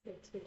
Okay.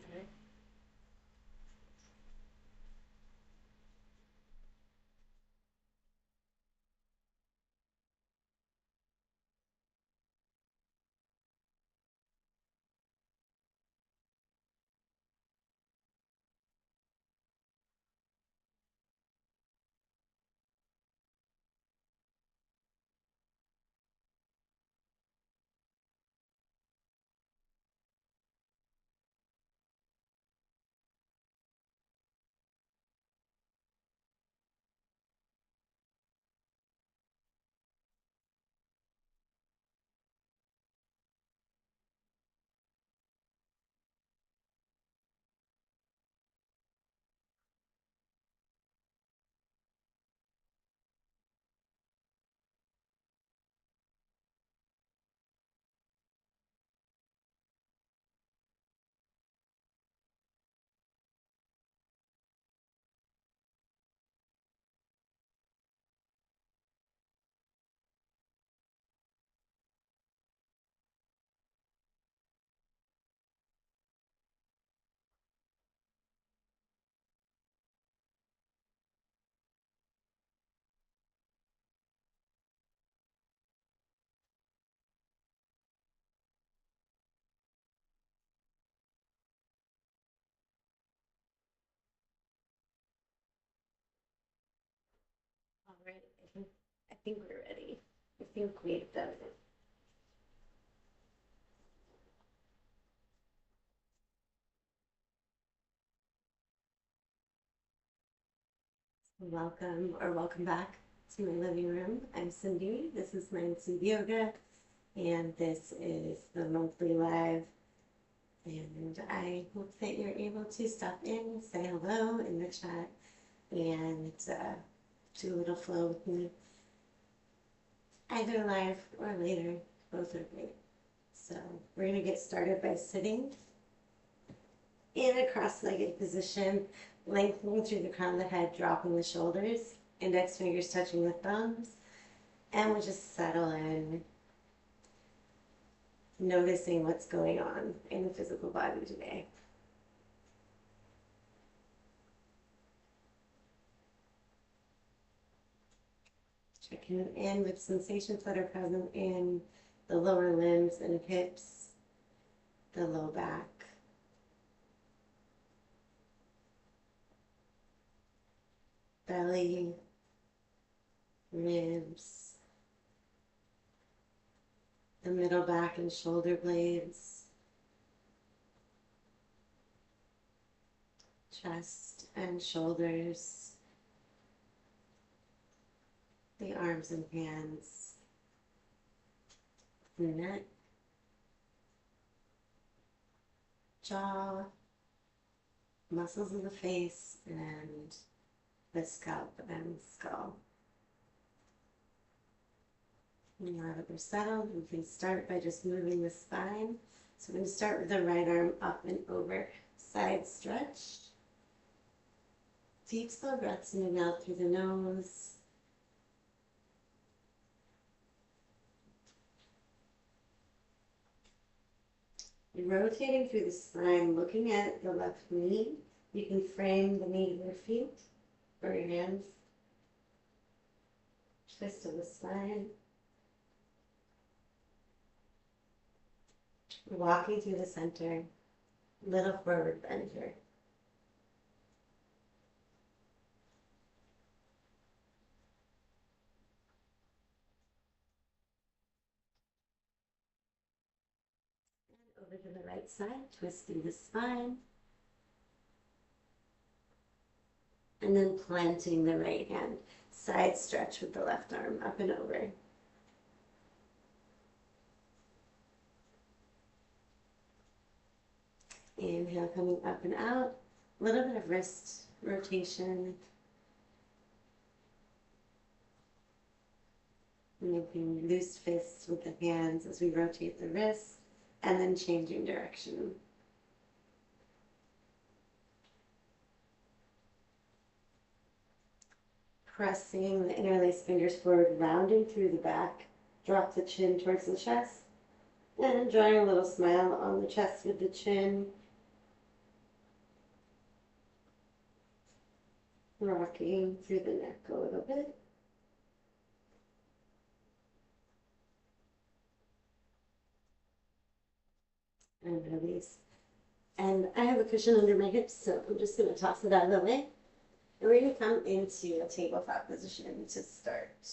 All right. I think we're ready. I think we've done it. Welcome or welcome back to my living room. I'm Cindy. This is MindSeed Yoga, and this is the monthly live. And I hope that you're able to stop in, say hello in the chat, and do a little flow with me, either live or later. Both are great. So we're going to get started by sitting in a cross-legged position, lengthening through the crown of the head, dropping the shoulders, index fingers touching the thumbs, and we'll just settle in, noticing what's going on in the physical body today. Checking in with sensations that are present in the lower limbs and hips, the low back, belly, ribs, the middle back and shoulder blades, chest and shoulders, the arms and hands, neck, jaw, muscles of the face, and the scalp and skull. Now that we're settled, we can start by just moving the spine. So I'm going to start with the right arm up and over, side stretch. Deep, slow breaths in and out through the nose. Rotating through the spine, looking at the left knee. You can frame the knee with your feet or your hands. Twist of the spine. Walking through the center. Little forward bend here. And over to the right side, twisting the spine. And then planting the right hand. Side stretch with the left arm up and over. Inhale, coming up and out. A little bit of wrist rotation. Making loose fists with the hands as we rotate the wrists, and then changing direction. Pressing the interlaced fingers forward, rounding through the back. Drop the chin towards the chest, and drawing a little smile on the chest with the chin. rocking through the neck a little bit. And release. And I have a cushion under my hips, so I'm just going to toss it out of the way. And we're going to come into a tabletop position to start.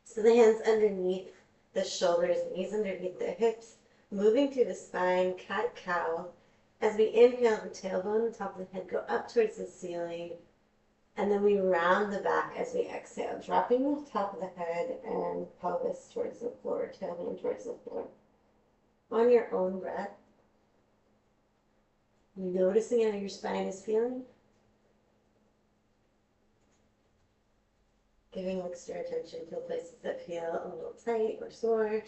So the hands underneath the shoulders, knees underneath the hips, moving through the spine, cat-cow. As we inhale, the tailbone and top of the head go up towards the ceiling. And then we round the back as we exhale, dropping the top of the head and pelvis towards the floor, tailbone towards the floor. On your own breath, noticing how your spine is feeling. Giving extra attention to places that feel a little tight or sore.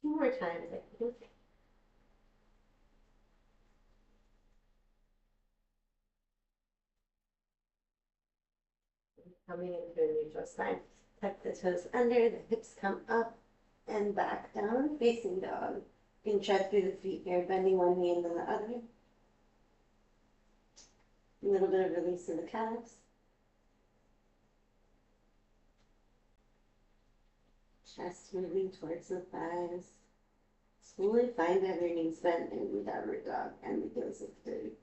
Two more times, I think. Coming into a neutral spine. Tuck the toes under, the hips come up and back down, facing dog. You can tread through the feet here, bending one knee and then the other. A little bit of release in the calves. Chest moving towards the thighs. Slowly find every knees bent in downward dog and the heels lifted.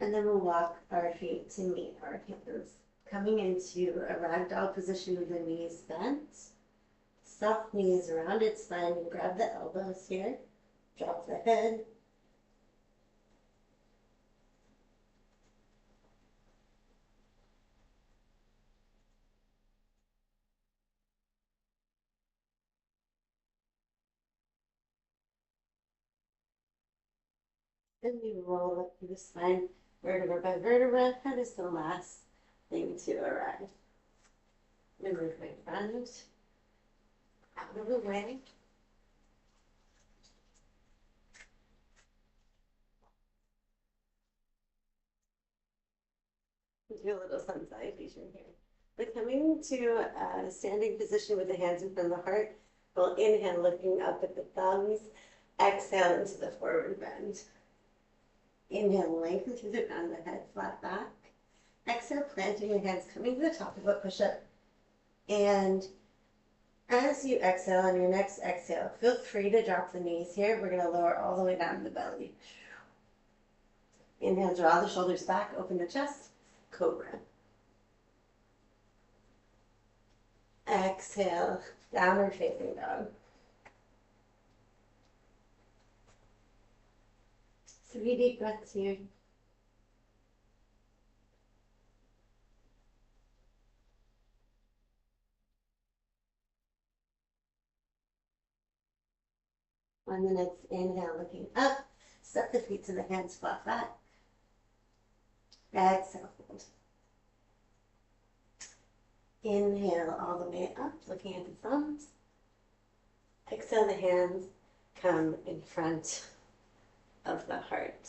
And then we'll walk our feet to meet our hands. Coming into a ragdoll position with the knees bent. Soft knees, rounded spine, and grab the elbows here. Drop the head. And we roll up through the spine, vertebra by vertebra. That is the last thing to arrive. Move my front out of the way. Do a little sun salutation here. But coming to a standing position with the hands in front of the heart, we'll inhale, looking up at the thumbs. Exhale into the forward bend. Inhale, lengthen through the crown of the head, flat back. Exhale, planting your hands, coming to the top of a push-up. And as you exhale on your next exhale, feel free to drop the knees here. We're going to lower all the way down to the belly. Inhale, draw the shoulders back, open the chest, cobra. Exhale, downward facing dog. 3 deep breaths here. On the next inhale, looking up, step the feet to the hands, flat back. Exhale, fold. Inhale all the way up, looking at the thumbs. Exhale, the hands come in front of the heart.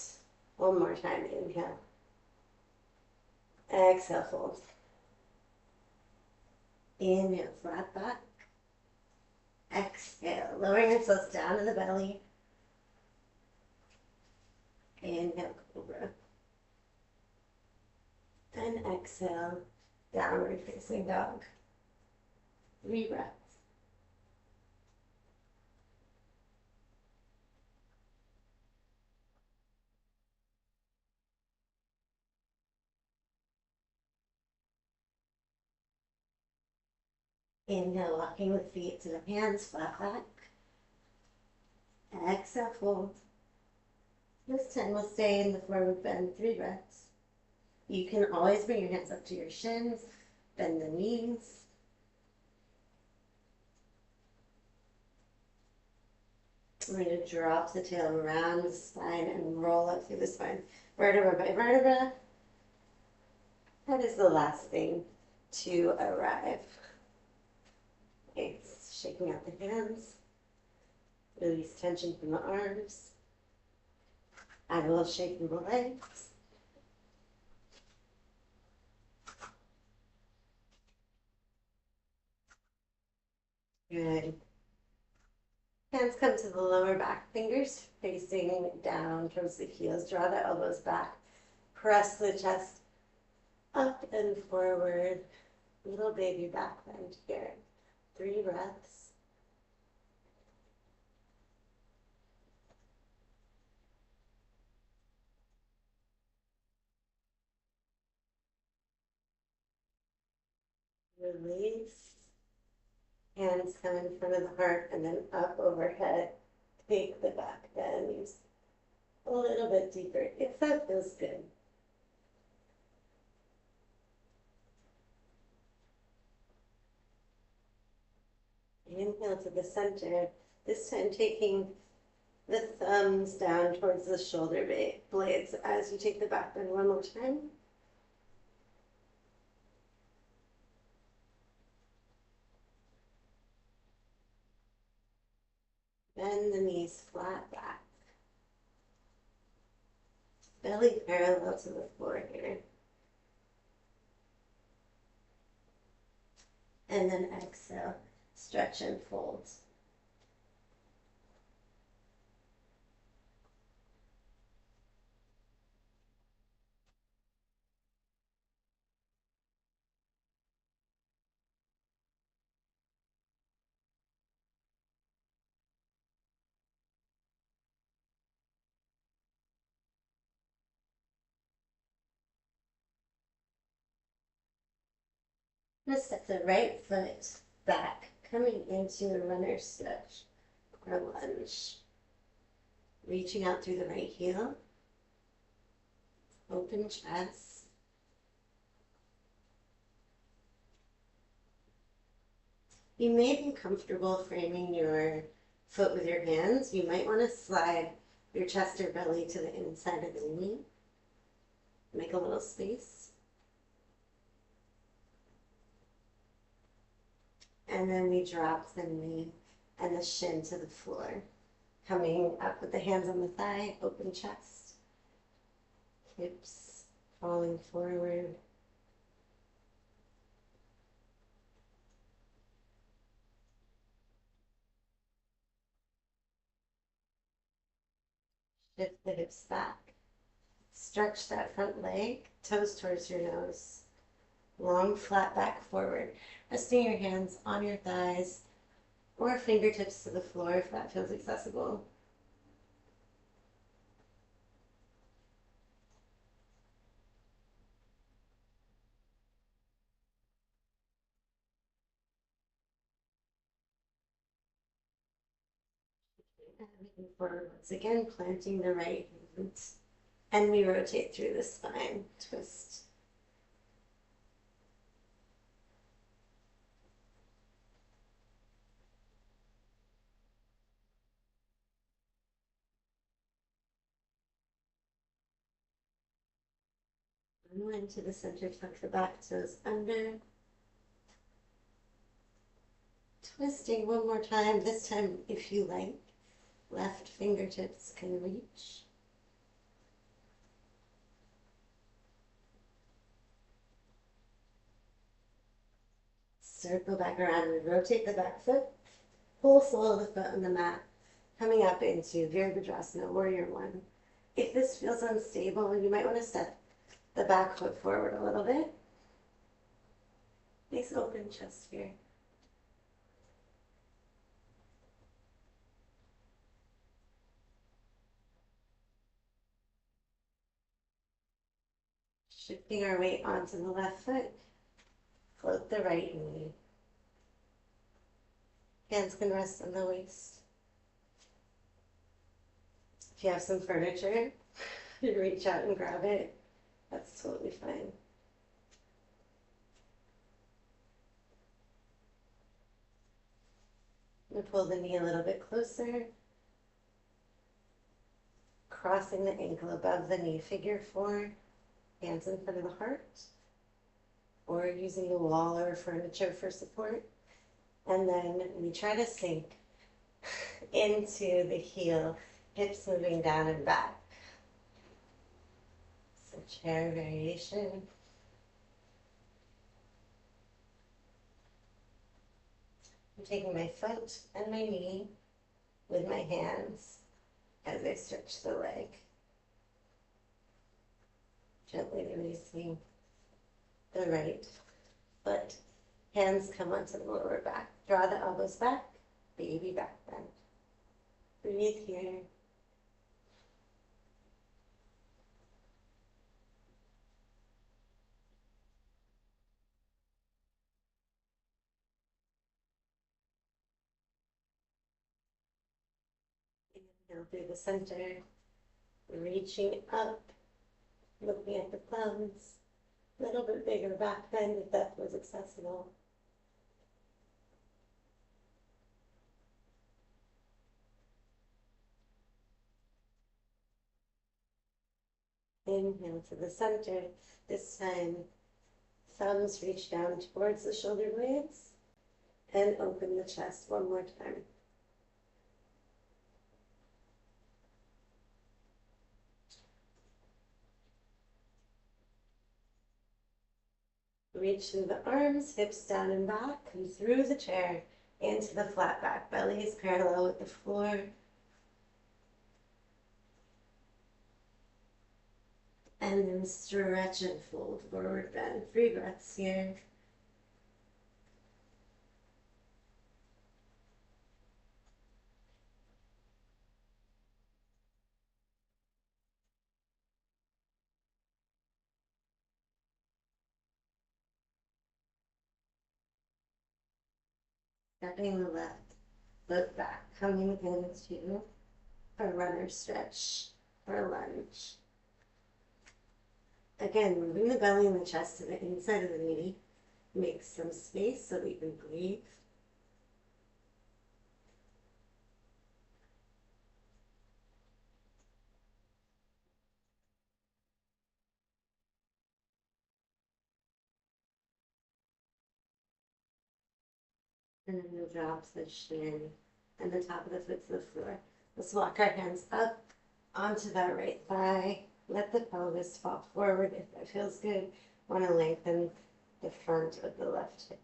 One more time, inhale. Exhale, fold. Inhale, flat back. Exhale, lowering yourselves down to the belly. Inhale, cobra. And exhale, downward facing dog. 3 breaths. Inhale, walking the feet to the hands, flat back. Exhale, fold. This time we'll stay in the forward bend, 3 breaths. You can always bring your hands up to your shins, bend the knees. We're going to drop the tail around the spine and roll up through the spine, vertebra by vertebra. That is the last thing to arrive. Okay, shaking out the hands, release tension from the arms, add a little shake in the legs. Good. Hands come to the lower back, fingers facing down towards the heels. Draw the elbows back. Press the chest up and forward. Little baby back bend here. 3 breaths. Release. Hands come in front of the heart and then up overhead. Take the back bend a little bit deeper if that feels good. Inhale to the center, this time taking the thumbs down towards the shoulder blades as you take the back bend one more time. Bend the knees flat back. Belly parallel to the floor here. And then exhale, stretch and fold. I'm going to step the right foot back, coming into a runner's stretch or lunge. Reaching out through the right heel. Open chest. You may be comfortable framing your foot with your hands. You might want to slide your chest or belly to the inside of the knee. Make a little space. And then we drop the knee and the shin to the floor. Coming up with the hands on the thigh, open chest. Hips falling forward. Shift the hips back. Stretch that front leg, toes towards your nose. Long, flat back forward. Resting your hands on your thighs or fingertips to the floor if that feels accessible. And moving forward once again, planting the right hand. And we rotate through the spine, twist. Unwind to the center, tuck the back toes under. Twisting one more time, this time if you like. Left fingertips can reach. Circle back around and rotate the back foot. Full sole of the foot on the mat. Coming up into Virabhadrasana, Warrior One. If this feels unstable, you might want to step the back foot forward a little bit. Nice open chest here. Shifting our weight onto the left foot. Float the right knee. Hands can rest on the waist. If you have some furniture, you reach out and grab it. That's totally fine. And pull the knee a little bit closer. Crossing the ankle above the knee, figure 4. Hands in front of the heart. or using the wall or furniture for support. And then we try to sink into the heel, hips moving down and back. So chair variation. I'm taking my foot and my knee with my hands as I stretch the leg. Gently releasing the right foot. Hands come onto the lower back. Draw the elbows back, baby back bend. Breathe here. Inhale through the center, reaching up, looking at the thumbs. A little bit bigger back bend if that was accessible. Inhale to the center. This time, thumbs reach down towards the shoulder blades and open the chest one more time. Reach through the arms, hips down and back, come through the chair into the flat back. Belly is parallel with the floor. And then stretch and fold forward bend. 3 breaths here. Stepping the left foot back, coming into a runner stretch or a lunge. Again, moving the belly and the chest to the inside of the knee. Make some space so we can breathe. And then we'll drop the shin and the top of the foot to the floor. Let's walk our hands up onto that right thigh. Let the pelvis fall forward if that feels good. Want to lengthen the front of the left hip.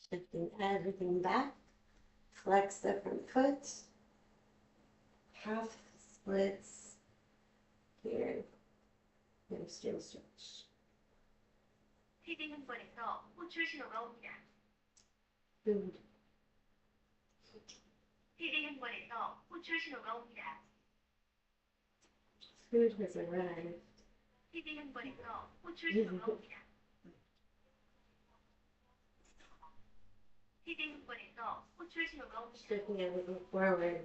Shifting everything back. Flex the front foot. Half splits here. Hamstring stretch. Good. Food has arrived. Shifting everything forward.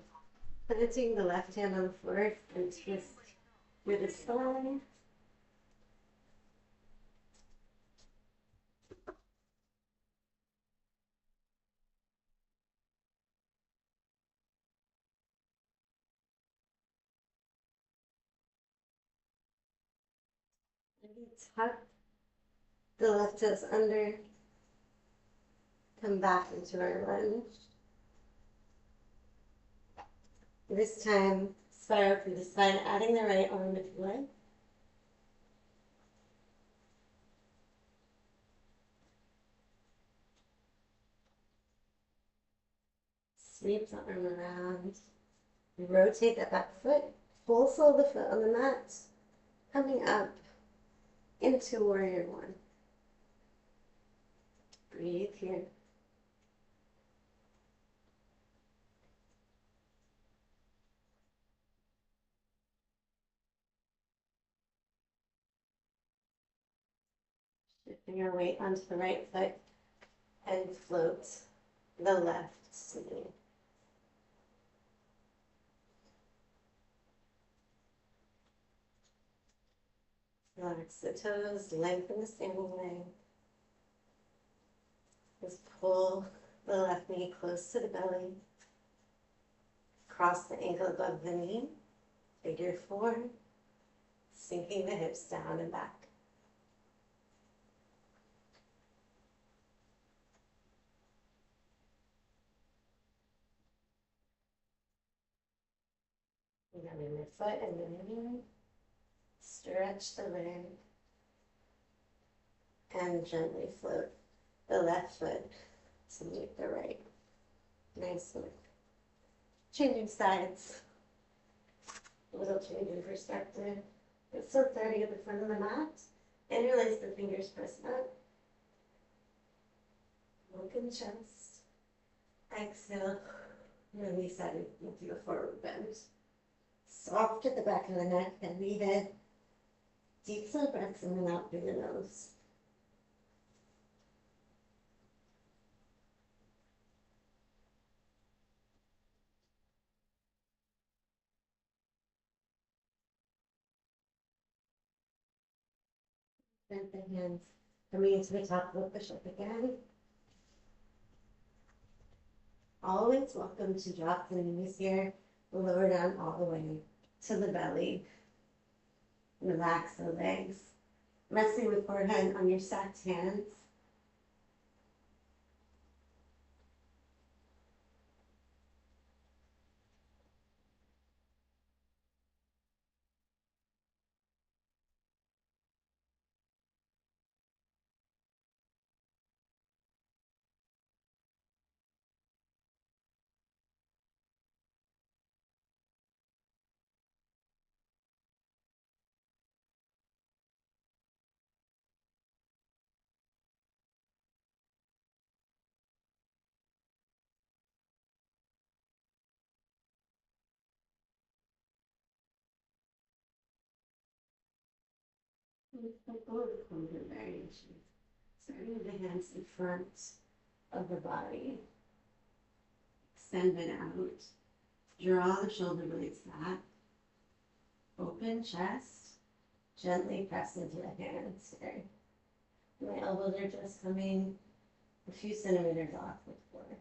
Planting the left hand on the floor and twist through the spine. Tuck the left toes under. Come back into our lunge. This time, spiral through the spine, adding the right arm if you like. Sweep the arm around. Rotate that back foot. Full sole of the foot on the mat. Coming up into warrior one. Breathe here. Shifting your weight onto the right foot and float the left knee. Relax the toes, lengthen the standing leg. Just pull The left knee close to the belly. Cross the ankle above the knee. Figure four. Sinking the hips down and back. Remember your foot and the knee. Stretch the leg. And gently float the left foot to meet the right. Nice work. Changing sides. A little change in perspective. But still starting at the front of the mat. Interlace the fingers, press up. Open chest. Exhale. Release that into a forward bend. Soft at the back of the neck, heavy head. Deep slow breaths in and out through the nose. Bend the hands. Coming into the top of the push-up again. Always welcome to drop the knees here. Lower down all the way to the belly. Relax the legs. Resting the forehead on your stacked hands. Cobra variation. Starting with the hands in front of the body. Extend it out. Draw the shoulder blades back. Open chest. Gently press into the hands here. My elbows are just coming a few centimeters off the floor.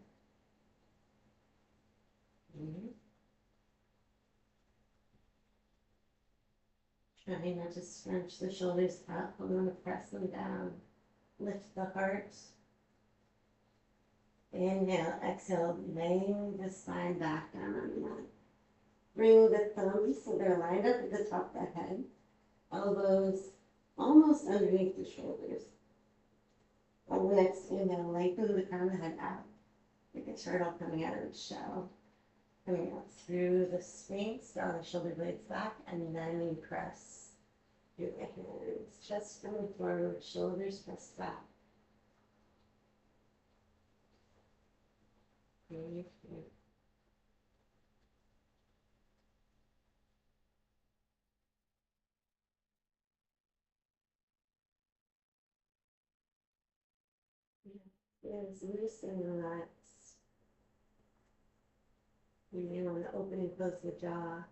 Try not to scrunch the shoulders up. I'm going to press them down. Lift the heart. Inhale, exhale, laying the spine back down on the mat. Bring the thumbs so they're lined up at the top of the head. Elbows almost underneath the shoulders. On the next inhale, lengthen the crown of the head out. Like a turtle coming out of the shell. Coming out through the sphinx, draw the shoulder blades back, and then you press through the hands. Chest coming forward, shoulders pressed back. Breathe here. Yes, loose and relax. You may want to open and close the jaw.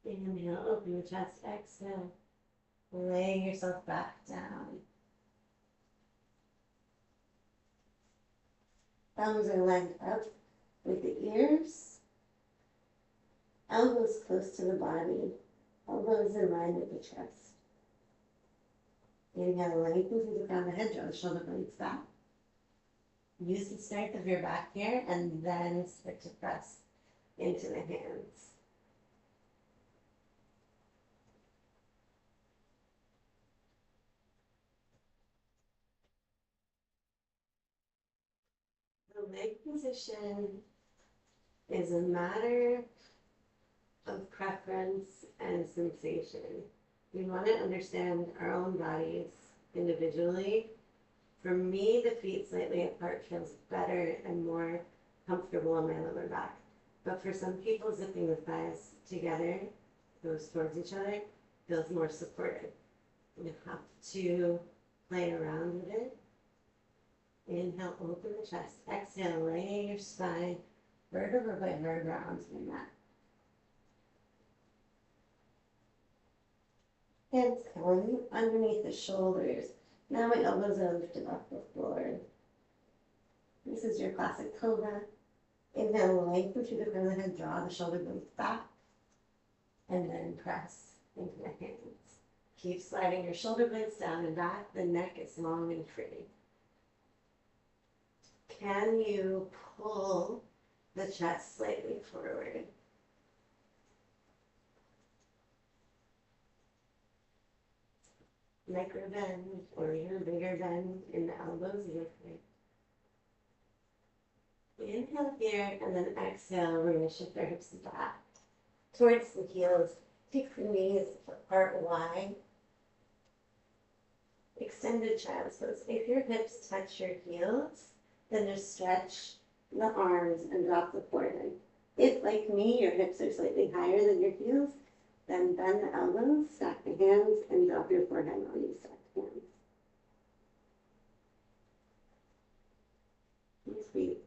Inhale, open the chest, exhale. Lay yourself back down. Thumbs are lined up with the ears. Elbows close to the body. Elbows in line with the chest. Inhale, lengthen through the crown of the head, draw the shoulder blades back. Use the strength of your back here, and then start to press into the hands. The leg position is a matter of preference and sensation. We want to understand our own bodies individually. For me, the feet slightly apart feels better and more comfortable in my lower back. But for some people, zipping the thighs together, goes towards each other, feels more supportive. You have to play around with it. Inhale, open the chest. Exhale, lay your spine vertebra by vertebra onto the mat. Hands come underneath the shoulders. Now my elbows are lifted off the floor. This is your classic cobra. Inhale, lengthen through the crown of the head, draw the shoulder blades back, and then press into the hands. Keep sliding your shoulder blades down and back. The neck is long and free. Can you pull the chest slightly forward? Micro bend or even bigger bend in the elbows. Inhale here and then exhale. We're going to shift our hips back towards the heels. Take the knees apart wide. Extended child's pose. If your hips touch your heels, then just stretch the arms and drop the forehead. If, like me, your hips are slightly higher than your heels, then bend the elbows, stack the hands, and drop your forehead while you stack the hands. These feet.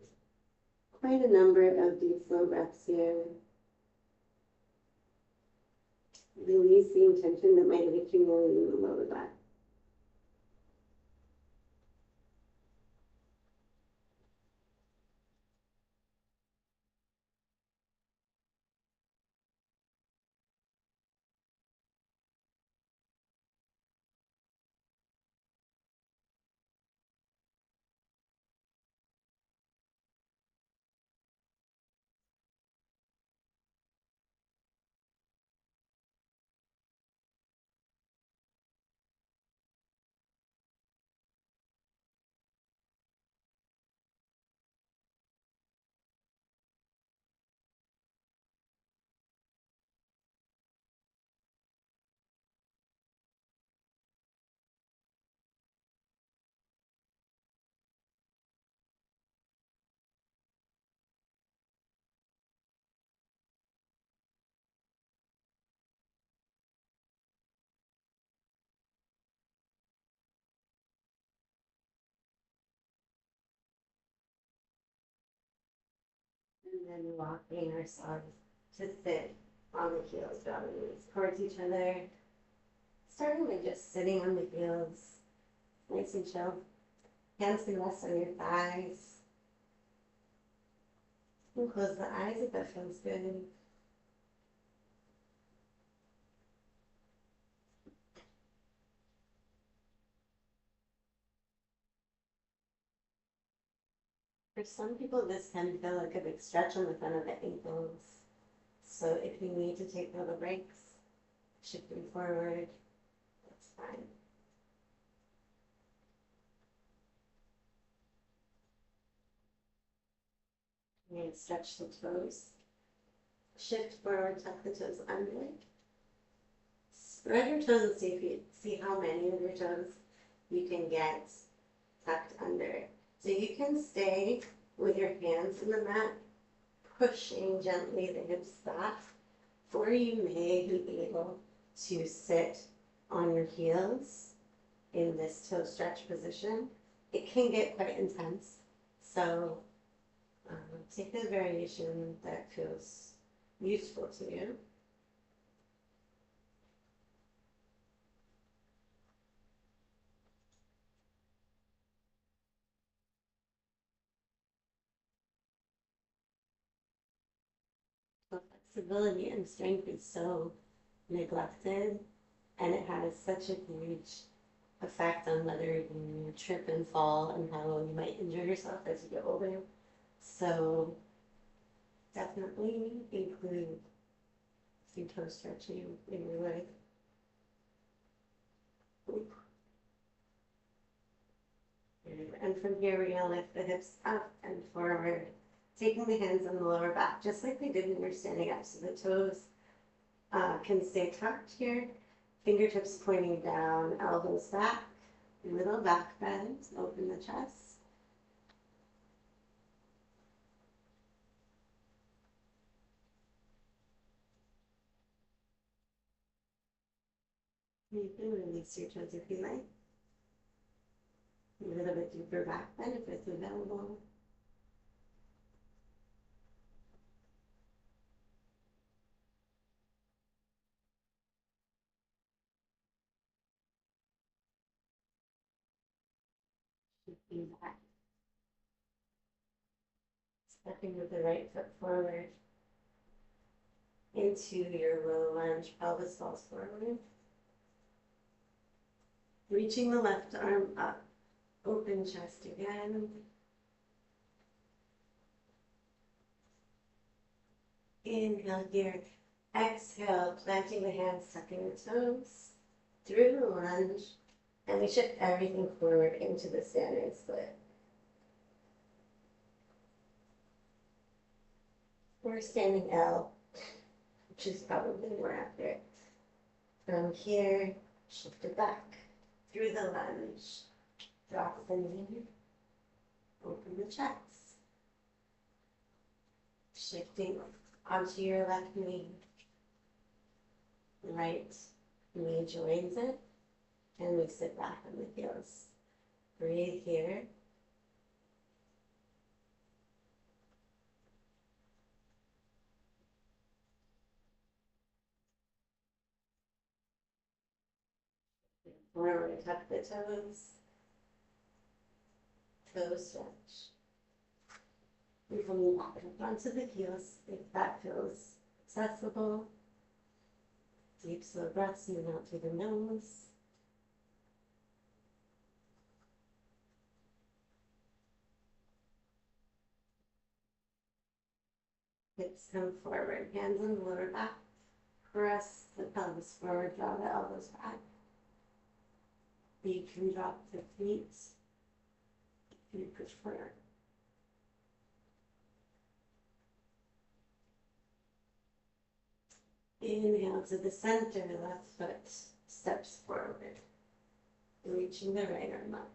Quite a number of deep, slow breaths here. Release the tension that might have accumulated in the lower back. And then walking ourselves to sit on the heels, draw the knees towards each other. Starting with just sitting on the heels, nice and chill. Hands can rest on your thighs. And close the eyes if that feels good. For some people, this can feel like a big stretch on the front of the ankles. So if you need to take little breaks, shifting forward, that's fine. And stretch the toes. Shift forward, tuck the toes under. Spread your toes and see how many of your toes you can get tucked under. So you can stay with your hands in the mat, pushing gently the hips back, or you may be able to sit on your heels in this toe stretch position. It can get quite intense, so take a variation that feels useful to you. So flexibility and strength is so neglected, and it has such a huge effect on whether you trip and fall and how you might injure yourself as you get older. So definitely include some toe stretching in your life. And from here, we're going to lift the hips up and forward, taking the hands on the lower back, just like we did when we were standing up. So the toes can stay tucked here, fingertips pointing down, elbows back, little back bend, open the chest. You can release your toes if you like. A little bit deeper back bend if it's available. Looking back. Stepping with the right foot forward into your low lunge, pelvis falls forward. Reaching the left arm up, open chest again. Inhale here. Exhale, planting the hands, tucking the toes through the lunge, and we shift everything forward into the standing split. Or standing L, which is probably more accurate. From here, shift it back through the lunge. Drop the knee, open the chest. Shifting onto your left knee. Right knee joins it, and we sit back on the heels. Breathe here. Forward, tuck the toes. Toe stretch. We come back up onto the heels if that feels accessible. Deep, slow breaths in and out through the nose. Hips come forward, hands on the lower back. Press the pelvis forward, draw the elbows back. You can drop the feet if you prefer. Inhale to the center, left foot steps forward, reaching the right arm up.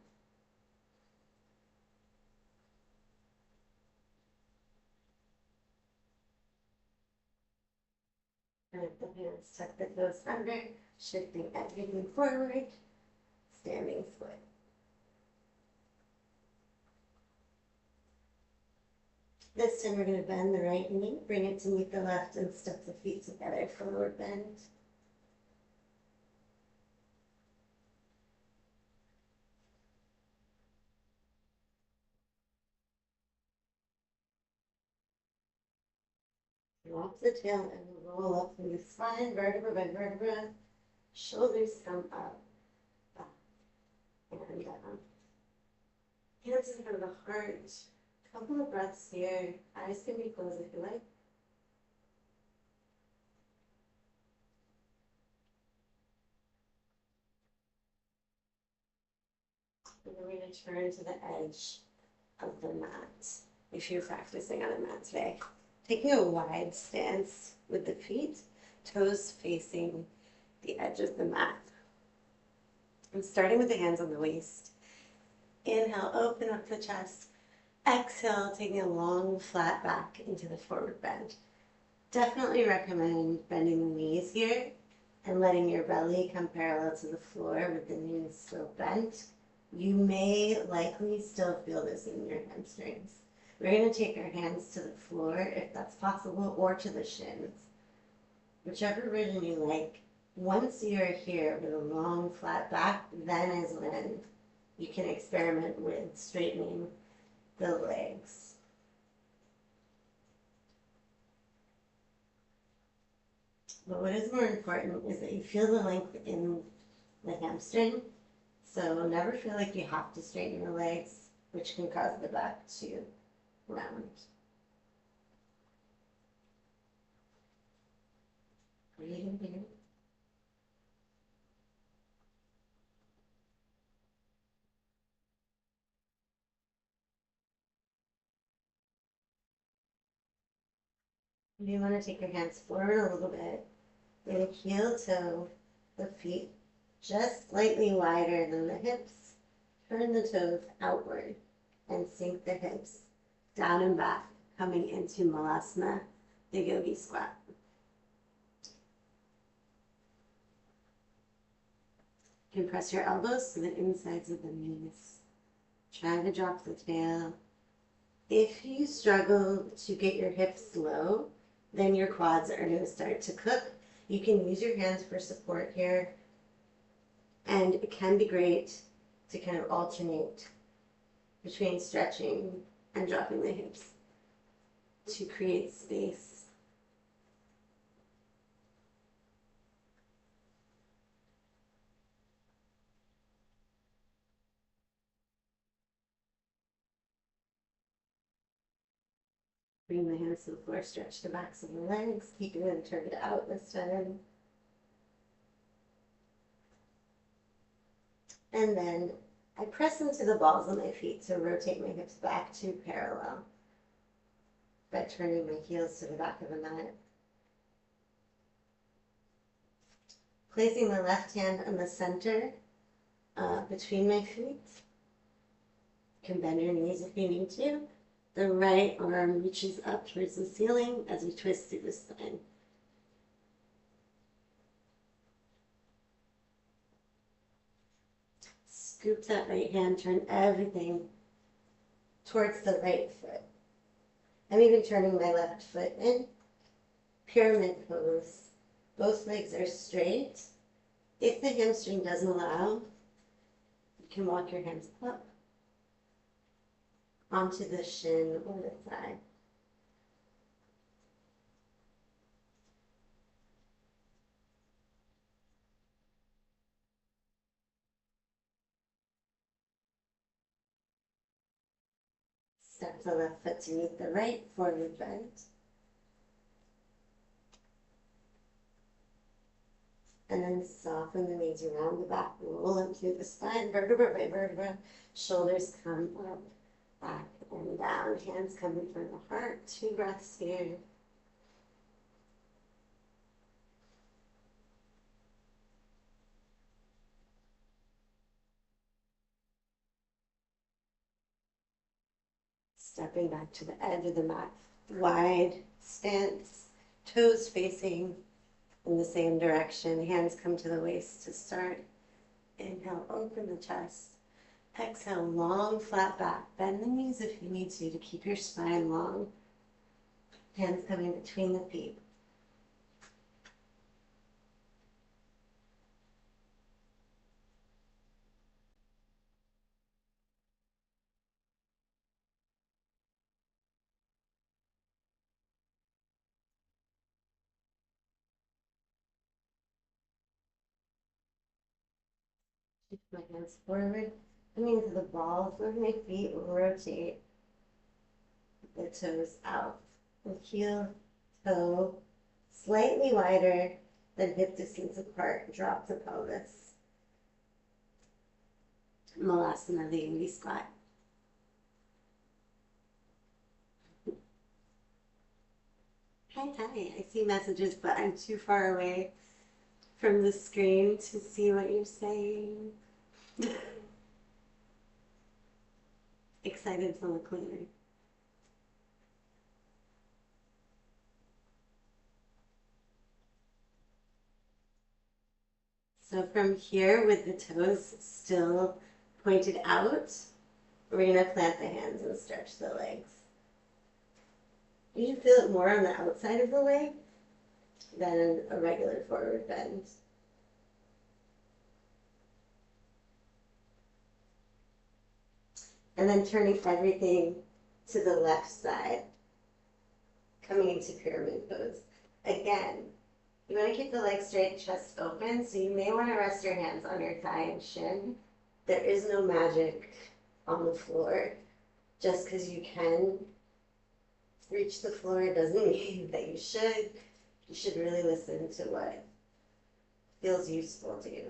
And the hands tuck the toes under, shifting everything forward, standing split. This time we're going to bend the right knee, bring it to meet the left, and step the feet together, forward bend. Drop the tail and roll up through the spine, vertebra by vertebra. Shoulders come up, back, and down. Hands in front of the heart. Couple of breaths here. Eyes can be closed if you like. And then we're going to turn to the edge of the mat. If you're practicing on a mat today, taking a wide stance with the feet, toes facing the edge of the mat. I'm starting with the hands on the waist. Inhale, open up the chest. Exhale, taking a long flat back into the forward bend. Definitely recommend bending the knees here and letting your belly come parallel to the floor with the knees still bent. You may likely still feel this in your hamstrings. We're going to take our hands to the floor if that's possible, or to the shins. Whichever version you like. Once you're here with a long flat back, then is when you can experiment with straightening the legs. But what is more important is that you feel the length in the hamstring. So never feel like you have to straighten your legs, which can cause the back to round. Breathing here. You want to take your hands forward a little bit. Then heel toe the feet just slightly wider than the hips. Turn the toes outward and sink the hips down and back, coming into Malasana, the yogi squat. You can press your elbows to the insides of the knees. Try to drop the tail. If you struggle to get your hips low, then your quads are going to start to cook. You can use your hands for support here, and it can be great to kind of alternate between stretching and dropping the hips to create space. Bring the hands to the floor, stretch the backs of the legs, keeping them turned out this time. And then I press into the balls of my feet to rotate my hips back to parallel by turning my heels to the back of the mat. Placing the left hand on the center between my feet. You can bend your knees if you need to. The right arm reaches up towards the ceiling as we twist through the spine. Scoop that right hand, turn everything towards the right foot. I'm even turning my left foot in. Pyramid pose. Both legs are straight. If the hamstring doesn't allow, you can walk your hands up onto the shin or the thigh. Step the left foot to meet the right, forward bend. And then soften the knees around the back, roll up through the spine, vertebra by vertebra. Shoulders come up, back and down. Hands come in front of the heart. 2 breaths here. Stepping back to the edge of the mat. Wide stance, toes facing in the same direction. Hands come to the waist to start. Inhale, open the chest. Exhale, long, flat back. Bend the knees if you need to keep your spine long. Hands coming between the feet. Shift my hands forward, coming to the balls of my feet, rotate the toes out. The heel, toe, slightly wider than hip distance apart, drop the pelvis. Malasana, the yogi squat. Hi, I see messages, but I'm too far away from the screen to see what you're saying. Excited to look later. So from here, with the toes still pointed out, we're going to plant the hands and stretch the legs. You should feel it more on the outside of the leg than a regular forward bend. And then turning everything to the left side, coming into pyramid pose. Again, you want to keep the legs straight, chest open, so you may want to rest your hands on your thigh and shin. There is no magic on the floor. Just because you can reach the floor doesn't mean that you should. You should really listen to what feels useful to you.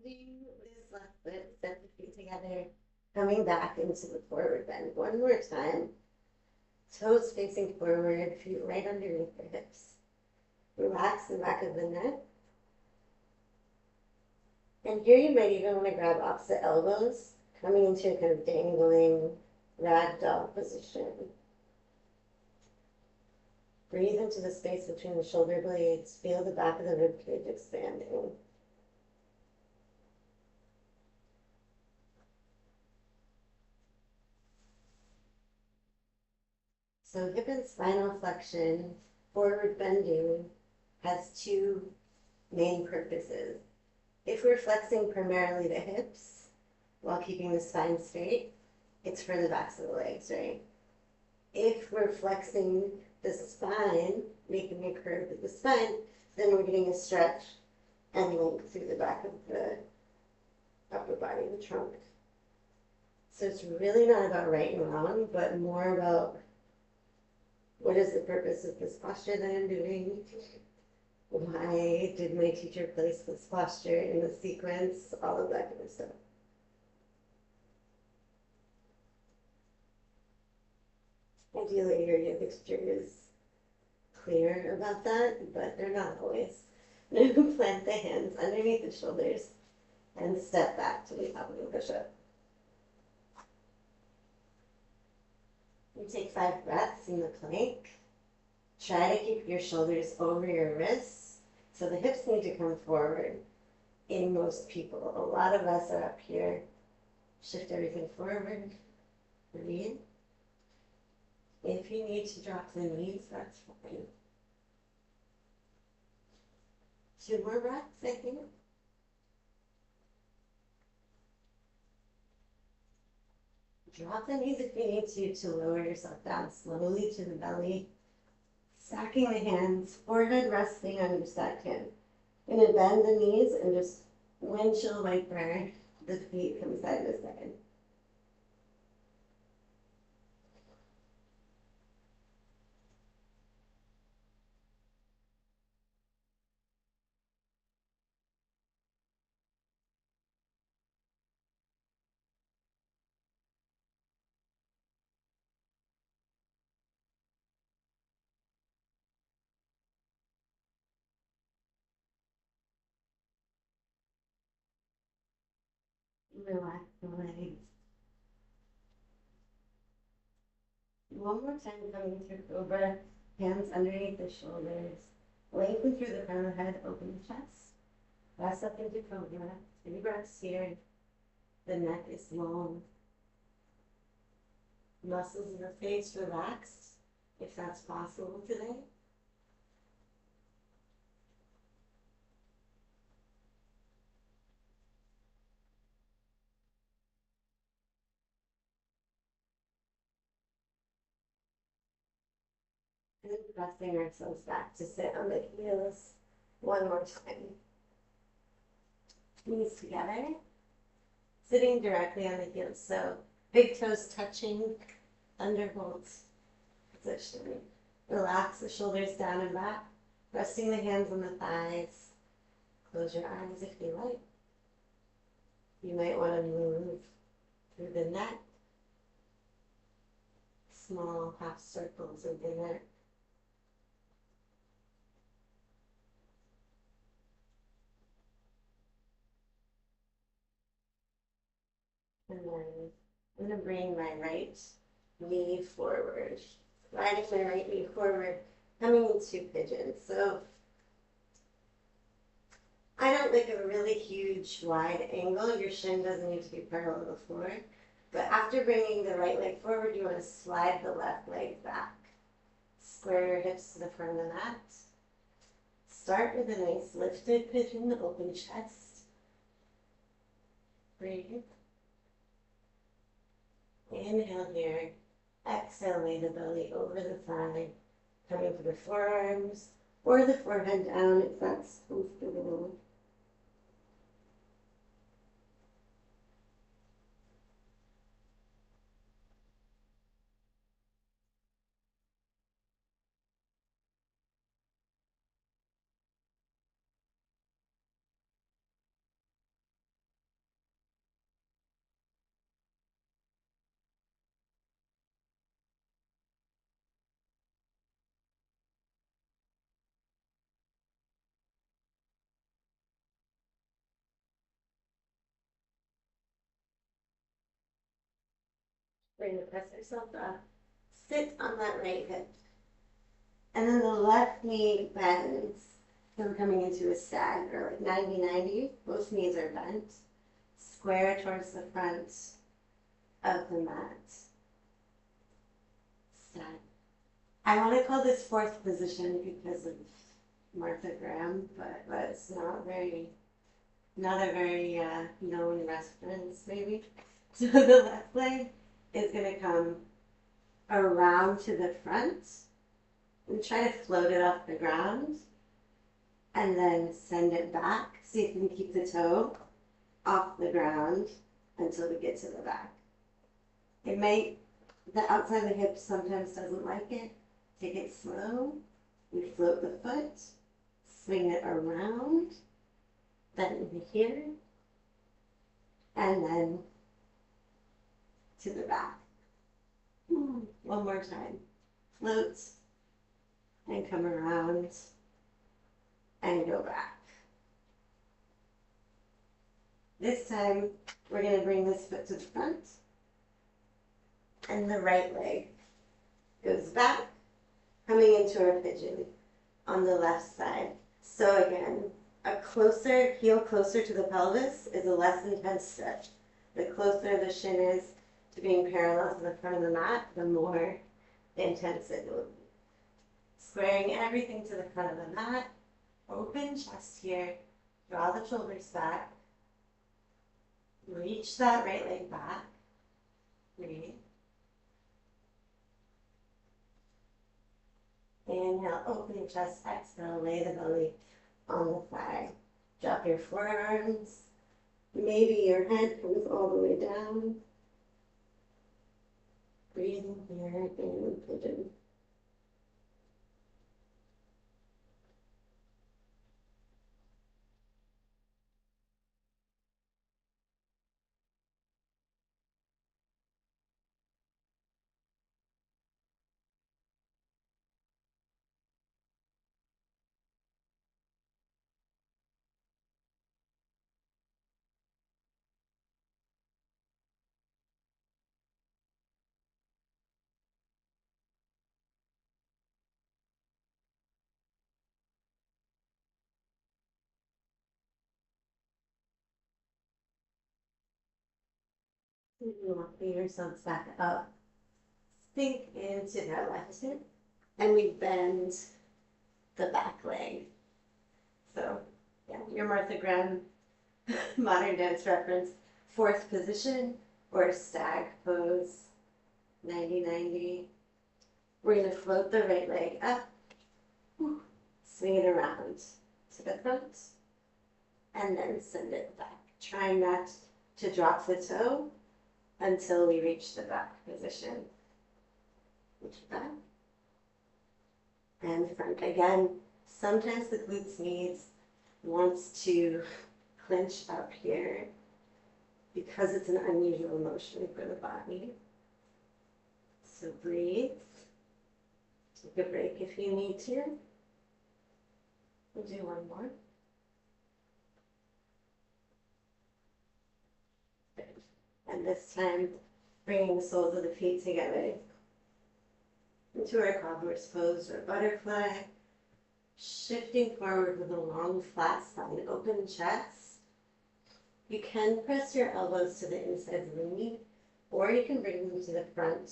Bending this left foot, step the feet together, coming back into the forward bend. One more time. Toes facing forward, feet right underneath the hips. Relax the back of the neck. And here you might even want to grab opposite elbows, coming into a kind of dangling ragdoll position. Breathe into the space between the shoulder blades. Feel the back of the rib cage expanding. So hip and spinal flexion, forward bending, has two main purposes. If we're flexing primarily the hips while keeping the spine straight, it's for the backs of the legs, right? If we're flexing the spine, making a curve of the spine, then we're getting a stretch and length through the back of the upper body, the trunk. So it's really not about right and wrong, but more about what is the purpose of this posture that I'm doing? Why did my teacher place this posture in the sequence? All of that kind of stuff. Ideally, your yoga teacher is clear about that, but they're not always. Plant the hands underneath the shoulders and step back to the top of the push-up. You take 5 breaths in the plank. Try to keep your shoulders over your wrists. So the hips need to come forward in most people. A lot of us are up here. Shift everything forward. Breathe. If you need to drop the knees, that's fine. 2 more breaths, I think. Drop the knees if you need to lower yourself down slowly to the belly. Stacking the hands, forehead resting on your stacked hand. You're going to bend the knees and just windshield wiper the feet from side to side. Relax the legs. One more time, coming through Cobra, hands underneath the shoulders. Lengthen through the crown of the head, open the chest. Press up into Cobra. 3 breaths here. The neck is long. Muscles in the face relaxed, if that's possible today. And pressing ourselves back to sit on the heels one more time. Knees together, sitting directly on the heels. So big toes touching, underhold position. Relax the shoulders down and back, resting the hands on the thighs. Close your eyes if you like. You might want to move through the neck. Small half circles of the neck. And then I'm going to bring my right knee forward. Riding my right knee forward, coming into pigeon. So I don't like a really huge wide angle. Your shin doesn't need to be parallel to the floor. But after bringing the right leg forward, you want to slide the left leg back. Square your hips to the front of the mat. Start with a nice lifted pigeon, open chest. Breathe. Inhale here. Exhale, lay the belly over the thigh. Coming to the forearms or the forehead down if that's comfortable. We're going to press ourselves up. Sit on that right hip. And then the left knee bends. So we're coming into a stag, or like 90-90. Both knees are bent. Square towards the front of the mat. Stag. I want to call this fourth position because of Martha Graham, but it's not a very known reference maybe. So the left leg is going to come around to the front and try to float it off the ground and then send it back. See if you can keep the toe off the ground until we get to the back. It may, the outside of the hip sometimes doesn't like it. Take it slow. We float the foot, swing it around, then here, and then to the back. One more time. Float and come around and go back. This time, we're going to bring this foot to the front, and the right leg goes back, coming into our pigeon on the left side. So again, heel closer to the pelvis is a less intense stretch. The closer the shin is to being parallel to the front of the mat, the more intense it will be. Squaring everything to the front of the mat, open chest here, draw the shoulders back, reach that right leg back, breathe. Inhale, open your chest, exhale, lay the belly on the thigh. Drop your forearms. Maybe your head comes all the way down. Breathing here in pigeon. Walking yourselves back up. Sink into that left hip. And we bend the back leg. So, yeah, your Martha Graham modern dance reference, fourth position or stag pose, 90-90. We're going to float the right leg up, swing it around to the front, and then send it back. Try not to drop the toe until we reach the back position. Reach back and front. Again, sometimes the glutes medius wants to clench up here because it's an unusual motion for the body. So breathe. Take a break if you need to. We'll do one more. Good. And this time, bringing the soles of the feet together into our cobblers pose or butterfly. Shifting forward with a long, flat spine, open chest. You can press your elbows to the inside of the knee, or you can bring them to the front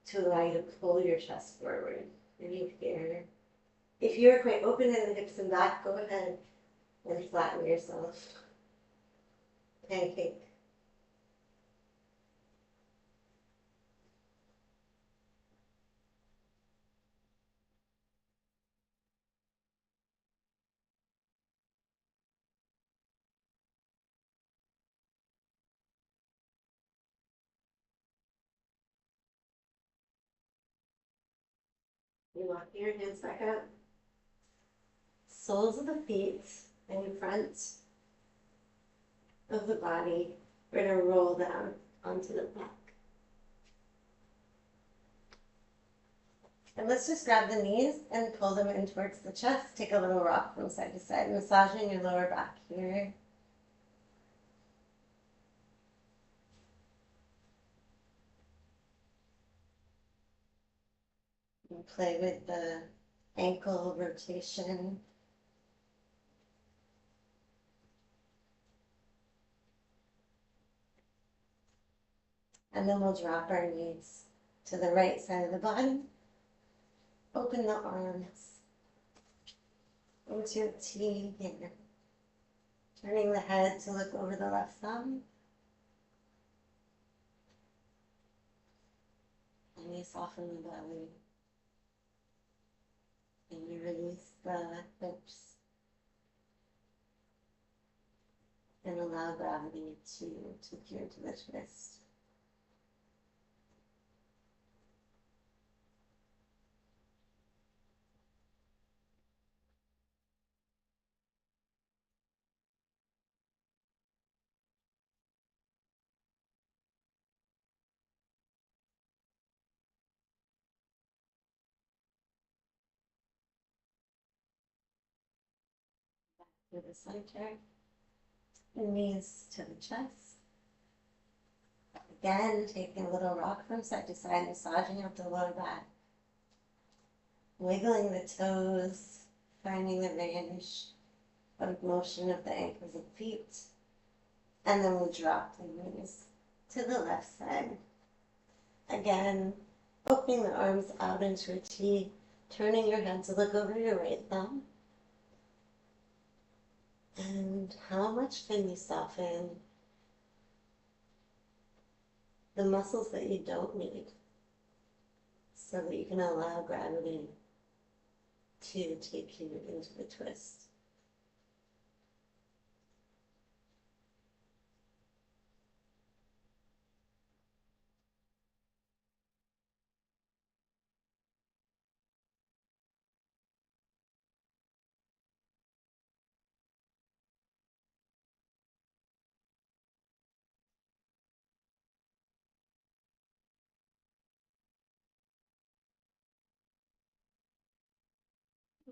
to allow you to pull your chest forward. Any here. If you're quite open in the hips and back, go ahead and flatten yourself. Pancake. You walk your hands back up. Soles of the feet in front of the body. We're going to roll down onto the back. And let's just grab the knees and pull them in towards the chest. Take a little rock from side to side, massaging your lower back here. And play with the ankle rotation. And then we'll drop our knees to the right side of the body. Open the arms into a T here. Turning the head to look over the left thumb. And you soften the belly. And you release the hips. And allow gravity to take you into the twist. To the center. Knees to the chest. Again, taking a little rock from side to side, massaging up the lower back. Wiggling the toes, finding the range of motion of the ankles and feet. And then we'll drop the knees to the left side. Again, opening the arms out into a T, turning your head to look over your right thumb. And how much can you soften the muscles that you don't need so that you can allow gravity to take you into the twist?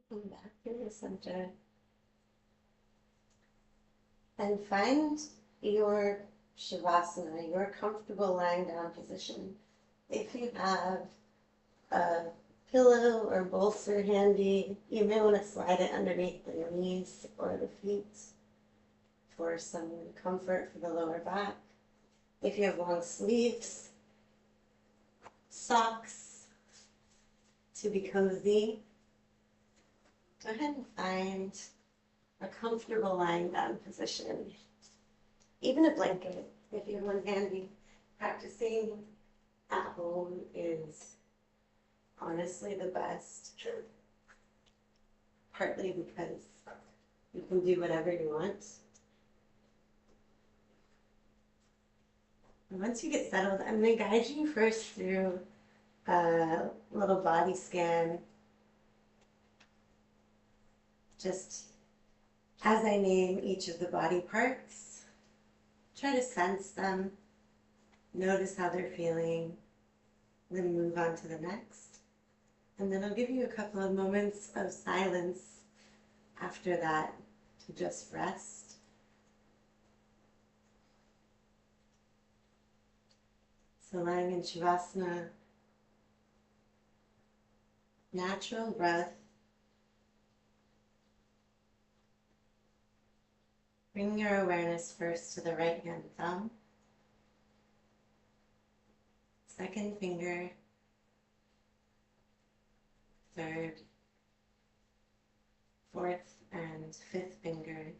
Come back to the center. And find your Shavasana, your comfortable lying down position. If you have a pillow or bolster handy, you may want to slide it underneath the knees or the feet for some comfort for the lower back. If you have long sleeves, socks to be cozy, go ahead and find a comfortable lying down position. Even a blanket, if you have one handy. Practicing at home is honestly the best, partly because you can do whatever you want. And once you get settled, I'm going to guide you first through a little body scan. Just as I name each of the body parts, try to sense them, notice how they're feeling, then move on to the next. And then I'll give you a couple of moments of silence after that to just rest. So lying in Shavasana, natural breath. Bring your awareness first to the right hand thumb, second finger, third, fourth, and fifth finger,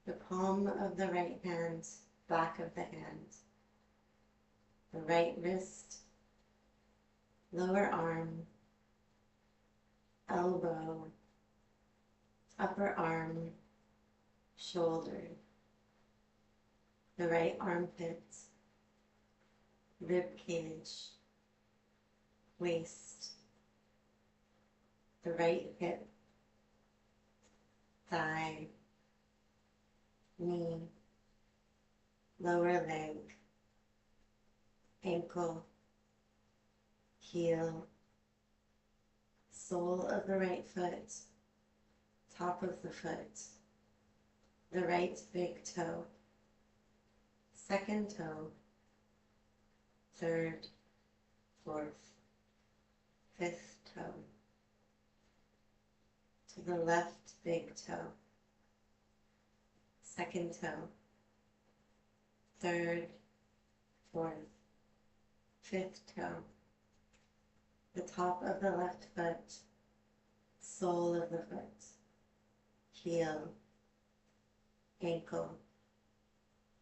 the palm of the right hand, back of the hand, the right wrist, lower arm, elbow, upper arm, shoulder, the right armpit, rib cage, waist, the right hip, thigh, knee, lower leg, ankle, heel, sole of the right foot, top of the foot, the right big toe, second toe, third, fourth, fifth toe, to the left big toe, second toe, third, fourth, fifth toe, the top of the left foot, sole of the foot, heel, ankle,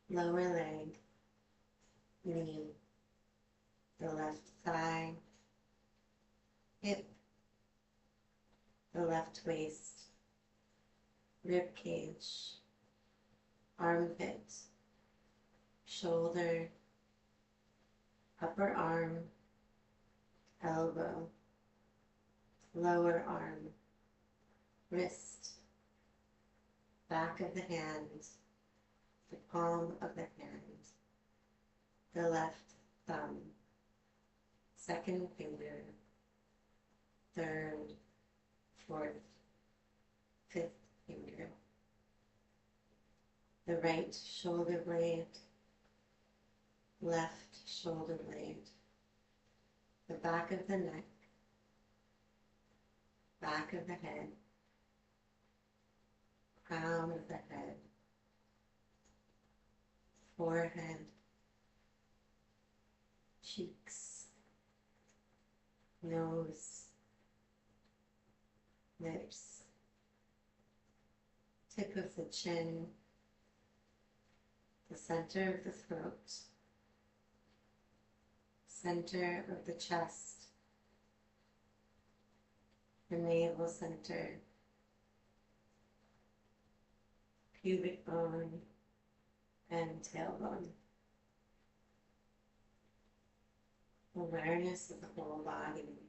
lower leg, knee, the left thigh, hip, the left waist, rib cage, armpit, shoulder, upper arm, elbow, lower arm, wrist, back of the hand, the palm of the hand, the left thumb, second finger, third, fourth, fifth finger, the right shoulder blade, left shoulder blade, the back of the neck, back of the head, crown of the head, forehead, cheeks, nose, lips, tip of the chin, the center of the throat, center of the chest, the navel center, pubic bone, and tailbone. Awareness of the whole body,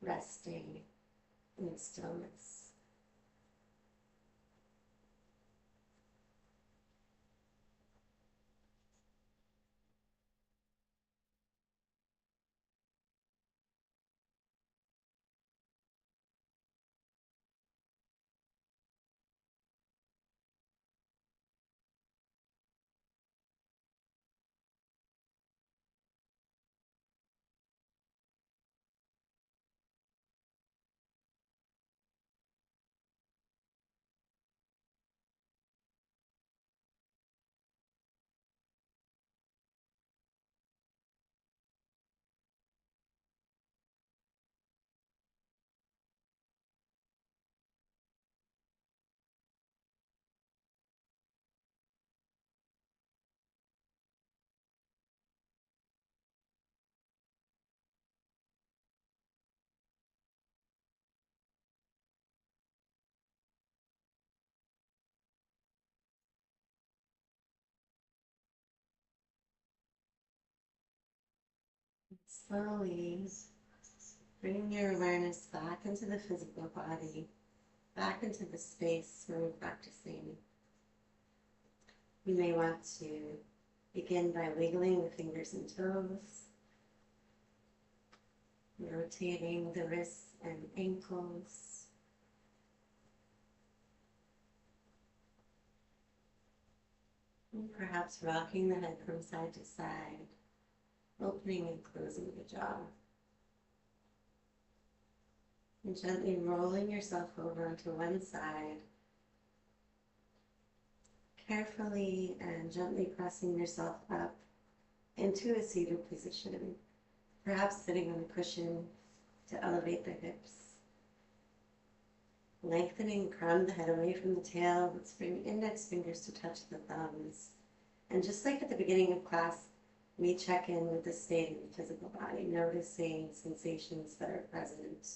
resting in stillness. Slowly bring your awareness back into the physical body, back into the space where we're practicing. You may want to begin by wiggling the fingers and toes, rotating the wrists and ankles, and perhaps rocking the head from side to side, opening and closing the jaw. And gently rolling yourself over onto one side, carefully and gently pressing yourself up into a seated position, perhaps sitting on a cushion to elevate the hips. Lengthening the crown of the head away from the tail. Let's bring index fingers to touch the thumbs. And just like at the beginning of class, we check in with the state of the physical body, noticing sensations that are present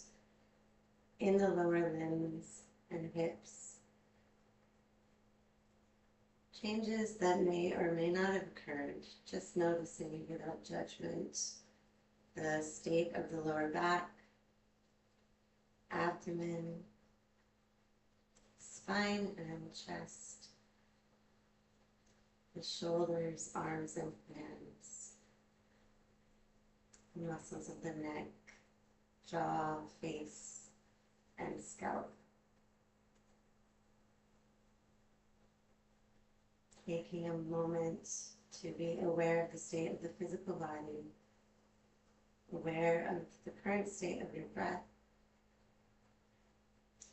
in the lower limbs and hips. Changes that may or may not have occurred, just noticing without judgment the state of the lower back, abdomen, spine and chest, the shoulders, arms, and hands, the muscles of the neck, jaw, face, and scalp. Taking a moment to be aware of the state of the physical body, aware of the current state of your breath,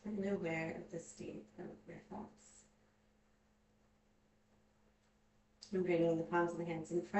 and aware of the state of your thoughts. And bringing the palms of the hands in front